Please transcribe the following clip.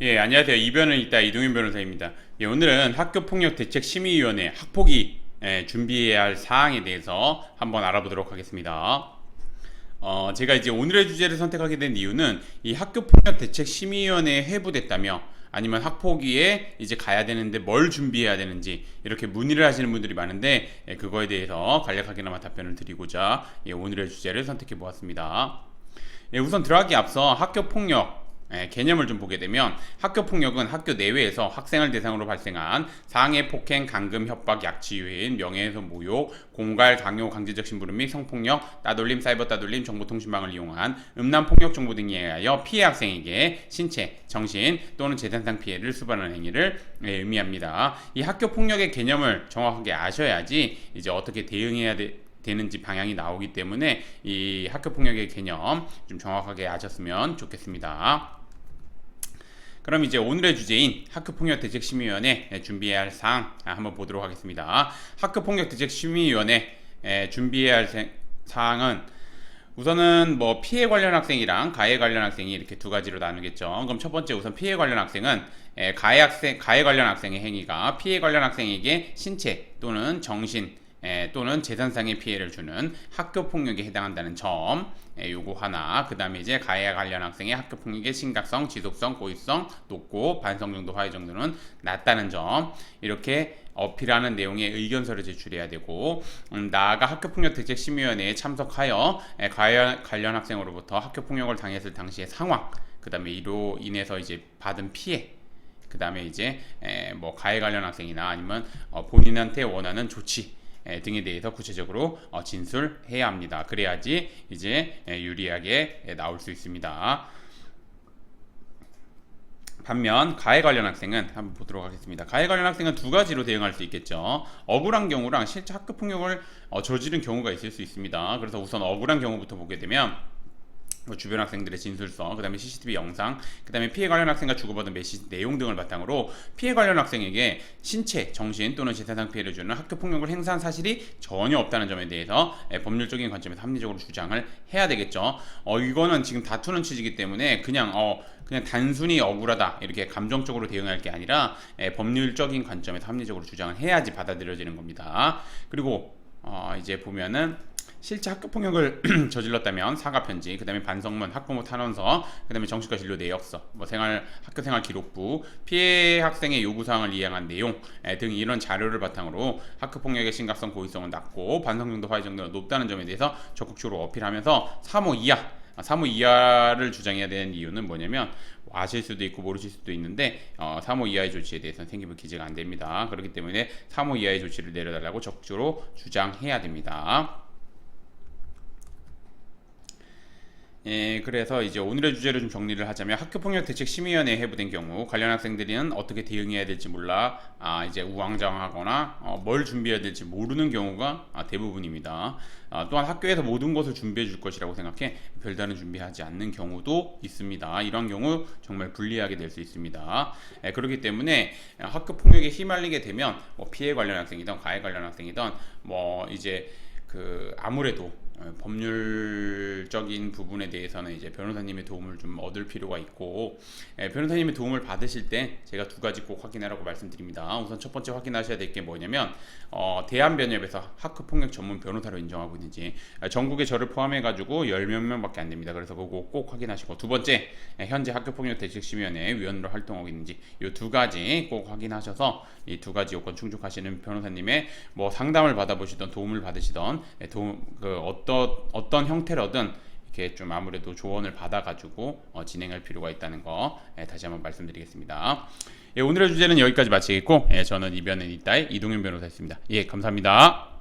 예, 안녕하세요. 이변은 있다 이동현 변호사입니다. 예, 오늘은 학교폭력대책심의위원회 학폭위 준비해야 할 사항에 대해서 한번 알아보도록 하겠습니다. 제가 이제 오늘의 주제를 선택하게 된 이유는 이 학교폭력대책심의위원회에 회부됐다며 아니면 학폭위에 이제 가야 되는데 뭘 준비해야 되는지 이렇게 문의를 하시는 분들이 많은데 그거에 대해서 간략하게나마 답변을 드리고자 오늘의 주제를 선택해 보았습니다. 우선 들어가기 앞서 학교폭력 개념을 좀 보게 되면 학교폭력은 학교 내외에서 학생을 대상으로 발생한 상해, 폭행, 감금, 협박, 약취, 유해인, 명예훼손, 모욕, 공갈, 강요, 강제적 심부름 및 성폭력, 따돌림, 사이버 따돌림, 정보통신망을 이용한 음란폭력 정보 등에 의하여 피해 학생에게 신체, 정신 또는 재산상 피해를 수반하는 행위를 의미합니다. 이 학교폭력의 개념을 정확하게 아셔야지 이제 어떻게 대응해야 되는지 방향이 나오기 때문에 이 학교폭력의 개념 좀 정확하게 아셨으면 좋겠습니다. 그럼 이제 오늘의 주제인 학교폭력대책심의위원회 준비해야 할 사항 한번 보도록 하겠습니다. 학교폭력대책심의위원회 준비해야 할 사항은 우선은 뭐 피해 관련 학생이랑 가해 관련 학생이 이렇게 두 가지로 나누겠죠. 그럼 첫 번째 우선 피해 관련 학생은 가해 관련 학생의 행위가 피해 관련 학생에게 신체 또는 정신 또는 재산상의 피해를 주는 학교폭력에 해당한다는 점 요거 하나. 그 다음에 이제 가해 관련 학생의 학교폭력의 심각성, 지속성, 고의성 높고 반성 정도, 화해 정도는 낮다는 점 이렇게 어필하는 내용의 의견서를 제출해야 되고 나아가 학교폭력대책심의위원회에 참석하여 가해 관련 학생으로부터 학교폭력을 당했을 당시의 상황, 그 다음에 이로 인해서 이제 받은 피해, 그 다음에 이제 뭐 가해 관련 학생이나 아니면 본인한테 원하는 조치 등에 대해서 구체적으로 진술해야 합니다. 그래야지 이제 유리하게 나올 수 있습니다. 반면 가해 관련 학생은 한번 보도록 하겠습니다. 가해 관련 학생은 두 가지로 대응할 수 있겠죠. 억울한 경우랑 실제 학교폭력을 저지른 경우가 있을 수 있습니다. 그래서 우선 억울한 경우부터 보게 되면 주변 학생들의 진술서, 그 다음에 CCTV 영상, 그 다음에 피해 관련 학생과 주고받은 메시지 내용 등을 바탕으로 피해 관련 학생에게 신체, 정신 또는 재산상 피해를 주는 학교폭력을 행사한 사실이 전혀 없다는 점에 대해서 법률적인 관점에서 합리적으로 주장을 해야 되겠죠. 이거는 지금 다투는 취지이기 때문에 그냥 단순히 억울하다 이렇게 감정적으로 대응할 게 아니라 법률적인 관점에서 합리적으로 주장을 해야지 받아들여지는 겁니다. 그리고 이제 보면은 실제 학교폭력을 저질렀다면 사과편지, 그 다음에 반성문, 학부모 탄원서, 그 다음에 정신과 진료 내역서, 뭐 학교생활 기록부, 피해 학생의 요구사항을 이행한 내용 등 이런 자료를 바탕으로 학교폭력의 심각성, 고의성은 낮고 반성 정도, 화해 정도가 높다는 점에 대해서 적극적으로 어필하면서 3호 이하를 주장해야 되는 이유는 뭐냐면 아실 수도 있고 모르실 수도 있는데 3호 이하의 조치에 대해서는 생기부 기재가 안 됩니다. 그렇기 때문에 3호 이하의 조치를 내려달라고 적극적으로 주장해야 됩니다. 그래서 이제 오늘의 주제를 좀 정리를 하자면 학교폭력대책심의위원회에 회부된 경우 관련 학생들은 어떻게 대응해야 될지 몰라 이제 우왕좌왕하거나 뭘 준비해야 될지 모르는 경우가 대부분입니다. 또한 학교에서 모든 것을 준비해 줄 것이라고 생각해 별다른 준비하지 않는 경우도 있습니다. 이런 경우 정말 불리하게 될 수 있습니다. 그렇기 때문에 학교폭력에 휘말리게 되면 뭐 피해 관련 학생이든 가해 관련 학생이든 뭐 이제 아무래도 법률적인 부분에 대해서는 이제 변호사님의 도움을 좀 얻을 필요가 있고 변호사님의 도움을 받으실 때 제가 두 가지 꼭 확인하라고 말씀드립니다. 우선 첫 번째 확인하셔야 될 게 뭐냐면 대한변협에서 학교폭력 전문 변호사로 인정하고 있는지 전국에 저를 포함해 가지고 열 몇 명밖에 안 됩니다. 그래서 그거 꼭 확인하시고 두 번째 현재 학교폭력대책심의위원회 위원으로 활동하고 있는지 이 두 가지 꼭 확인하셔서 이 두 가지 요건 충족하시는 변호사님의 뭐 상담을 받아보시던 도움을 받으시던 어떤 형태로든 이렇게 좀 아무래도 조언을 받아가지고 진행할 필요가 있다는 거 다시 한번 말씀드리겠습니다. 오늘의 주제는 여기까지 마치겠고 저는 이변은 이따의 이동현 변호사였습니다. 감사합니다.